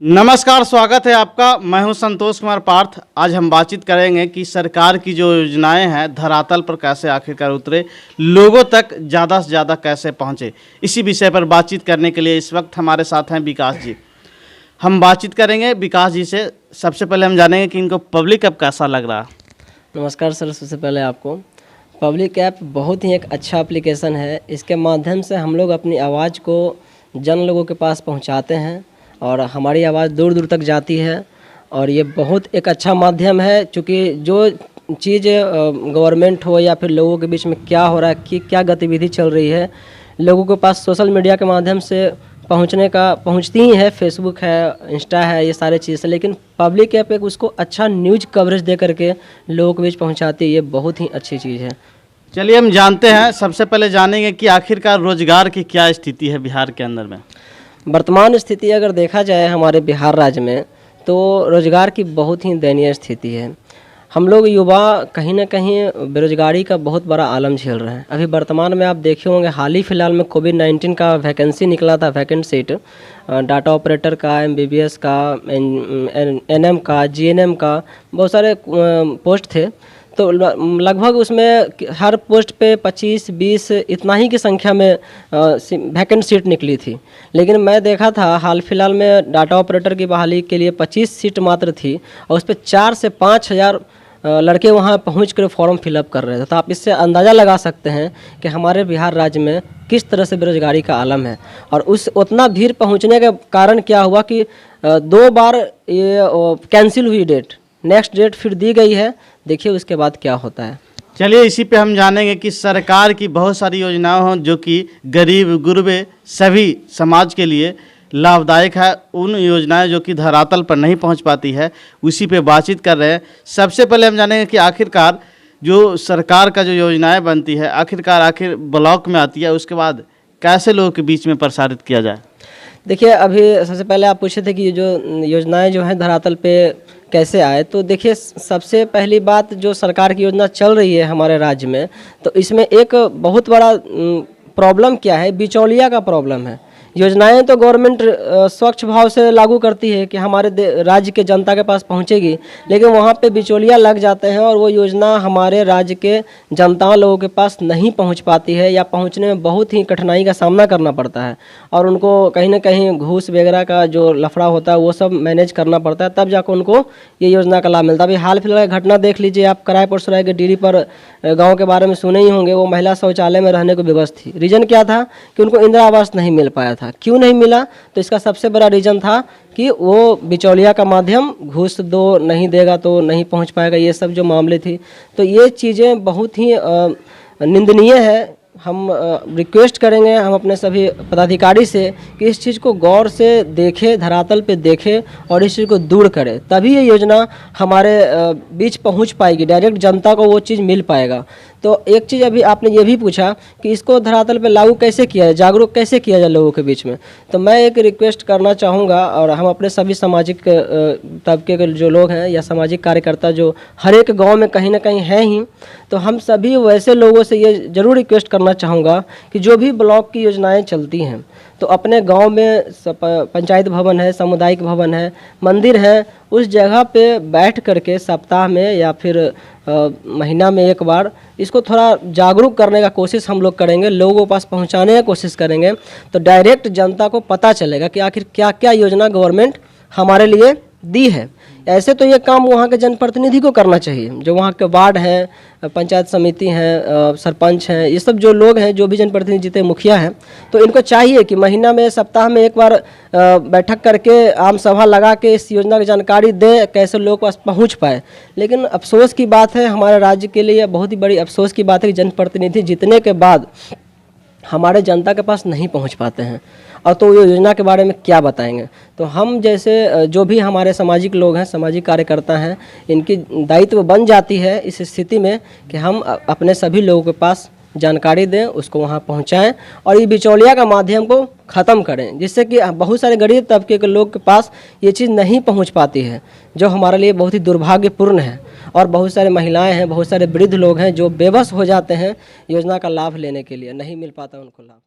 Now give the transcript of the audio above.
नमस्कार, स्वागत है आपका। मैं हूं संतोष कुमार पार्थ। आज हम बातचीत करेंगे कि सरकार की जो योजनाएं हैं धरातल पर कैसे आखिरकार उतरे, लोगों तक ज़्यादा से ज़्यादा कैसे पहुंचे। इसी विषय पर बातचीत करने के लिए इस वक्त हमारे साथ हैं विकास जी। हम बातचीत करेंगे विकास जी से। सबसे पहले हम जानेंगे कि इनको पब्लिक ऐप कैसा लग रहा। नमस्कार सर, सबसे पहले आपको पब्लिक ऐप बहुत ही एक अच्छा एप्लीकेशन है। इसके माध्यम से हम लोग अपनी आवाज़ को जन लोगों के पास पहुंचाते हैं और हमारी आवाज़ दूर दूर तक जाती है। और ये बहुत एक अच्छा माध्यम है, क्योंकि जो चीज़ गवर्नमेंट हो या फिर लोगों के बीच में क्या हो रहा है, कि क्या गतिविधि चल रही है, लोगों के पास सोशल मीडिया के माध्यम से पहुंचती ही है। फेसबुक है, इंस्टा है, ये सारे चीज़। लेकिन पब्लिक ऐप एक उसको अच्छा न्यूज कवरेज दे करके लोगों के बीच पहुंचाती है। ये बहुत ही अच्छी चीज़ है। चलिए हम जानते हैं, सबसे पहले जानेंगे कि आखिरकार रोजगार की क्या स्थिति है बिहार के अंदर में। वर्तमान स्थिति अगर देखा जाए हमारे बिहार राज्य में, तो रोजगार की बहुत ही दयनीय स्थिति है। हम लोग युवा कहीं ना कहीं बेरोजगारी का बहुत बड़ा आलम झेल रहे हैं। अभी वर्तमान में आप देखे होंगे, हाल ही फिलहाल में कोविड-19 का वैकेंसी निकला था, वैकेंट सीट डाटा ऑपरेटर का, MBBS का, NM का, GNM का, बहुत सारे पोस्ट थे। तो लगभग उसमें हर पोस्ट पे 25-20 इतना ही की संख्या में वैकेंट सीट निकली थी। लेकिन मैं देखा था हाल फिलहाल में डाटा ऑपरेटर की बहाली के लिए 25 सीट मात्र थी और उस पर 4 से 5 हज़ार लड़के वहां पहुंच कर फॉर्म फिलअप कर रहे थे। तो आप इससे अंदाज़ा लगा सकते हैं कि हमारे बिहार राज्य में किस तरह से बेरोजगारी का आलम है। और उस उतना भीड़ पहुँचने के कारण क्या हुआ कि 2 बार ये कैंसिल हुई डेट, नेक्स्ट डेट फिर दी गई है। देखिए उसके बाद क्या होता है। चलिए इसी पे हम जानेंगे कि सरकार की बहुत सारी योजनाएं हों जो कि गरीब गुरबे सभी समाज के लिए लाभदायक है। उन योजनाएं जो कि धरातल पर नहीं पहुंच पाती है, उसी पे बातचीत कर रहे हैं। सबसे पहले हम जानेंगे कि आखिरकार जो सरकार का जो योजनाएं बनती है आखिर ब्लॉक में आती है, उसके बाद कैसे लोगों के बीच में प्रसारित किया जाए। देखिए, अभी सबसे पहले आप पूछे थे कि जो योजनाएं जो हैं धरातल पे कैसे आए। तो देखिए, सबसे पहली बात, जो सरकार की योजना चल रही है हमारे राज्य में, तो इसमें एक बहुत बड़ा प्रॉब्लम क्या है, बिचौलिया का प्रॉब्लम है। योजनाएं तो गवर्नमेंट स्वच्छ भाव से लागू करती है कि हमारे राज्य के जनता के पास पहुंचेगी, लेकिन वहां पे बिचौलिया लग जाते हैं और वो योजना हमारे राज्य के जनता लोगों के पास नहीं पहुंच पाती है, या पहुंचने में बहुत ही कठिनाई का सामना करना पड़ता है। और उनको कहीं ना कहीं घूस वगैरह का जो लफड़ा होता है वो सब मैनेज करना पड़ता है, तब जाकर उनको ये योजना का लाभ मिलता है। अभी हाल फिलहाल घटना देख लीजिए आप, करायपुर सराय के डीडी पर गाँव के बारे में सुने ही होंगे। वो महिला शौचालय में रहने को विवश थी। रीजन क्या था कि उनको इंदिरा आवास नहीं मिल पाया था। क्यों नहीं मिला? तो इसका सबसे बड़ा रीजन था कि वो बिचौलिया का माध्यम, घूस दो, नहीं देगा तो नहीं पहुंच पाएगा, ये सब जो मामले थी। तो ये चीज़ें बहुत ही निंदनीय है। हम रिक्वेस्ट करेंगे हम अपने सभी पदाधिकारी से कि इस चीज़ को गौर से देखें, धरातल पे देखें और इस चीज़ को दूर करें, तभी ये योजना हमारे बीच पहुंच पाएगी, डायरेक्ट जनता को वो चीज़ मिल पाएगा। तो एक चीज़ अभी आपने ये भी पूछा कि इसको धरातल पे लागू कैसे किया जाए, जागरूक कैसे किया जाए लोगों के बीच में। तो मैं एक रिक्वेस्ट करना चाहूँगा, और हम अपने सभी सामाजिक तबके के जो लोग हैं या सामाजिक कार्यकर्ता जो हर एक गाँव में कहीं ना कहीं हैं ही, तो हम सभी वैसे लोगों से ये ज़रूर रिक्वेस्ट करना चाहूँगा कि जो भी ब्लॉक की योजनाएं चलती हैं, तो अपने गांव में पंचायत भवन है, सामुदायिक भवन है, मंदिर है, उस जगह पे बैठ करके सप्ताह में या फिर महीना में एक बार इसको थोड़ा जागरूक करने का कोशिश हम लोग करेंगे, लोगों के पास पहुंचाने की कोशिश करेंगे। तो डायरेक्ट जनता को पता चलेगा कि आखिर क्या क्या योजना गवर्नमेंट हमारे लिए दी है। ऐसे तो ये काम वहाँ के जनप्रतिनिधि को करना चाहिए, जो वहाँ के वार्ड हैं, पंचायत समिति हैं, सरपंच हैं, ये सब जो लोग हैं, जो भी जनप्रतिनिधि जीते मुखिया हैं, तो इनको चाहिए कि महीना में, सप्ताह में एक बार बैठक करके आम सभा लगा के इस योजना की जानकारी दें, कैसे लोगों के पास पहुँच पाए। लेकिन अफसोस की बात है, हमारे राज्य के लिए बहुत ही बड़ी अफसोस की बात है कि जनप्रतिनिधि जीतने के बाद हमारे जनता के पास नहीं पहुंच पाते हैं, और तो ये योजना के बारे में क्या बताएंगे। तो हम जैसे जो भी हमारे सामाजिक लोग हैं, सामाजिक कार्यकर्ता हैं, इनकी दायित्व बन जाती है इस स्थिति में कि हम अपने सभी लोगों के पास जानकारी दें, उसको वहाँ पहुँचाएँ और ये बिचौलिया का माध्यम को ख़त्म करें, जिससे कि बहुत सारे गरीब तबके के लोग के पास ये चीज़ नहीं पहुँच पाती है, जो हमारे लिए बहुत ही दुर्भाग्यपूर्ण है। और बहुत सारे महिलाएं हैं, बहुत सारे वृद्ध लोग हैं जो बेबस हो जाते हैं योजना का लाभ लेने के लिए, नहीं मिल पाता उनको लाभ।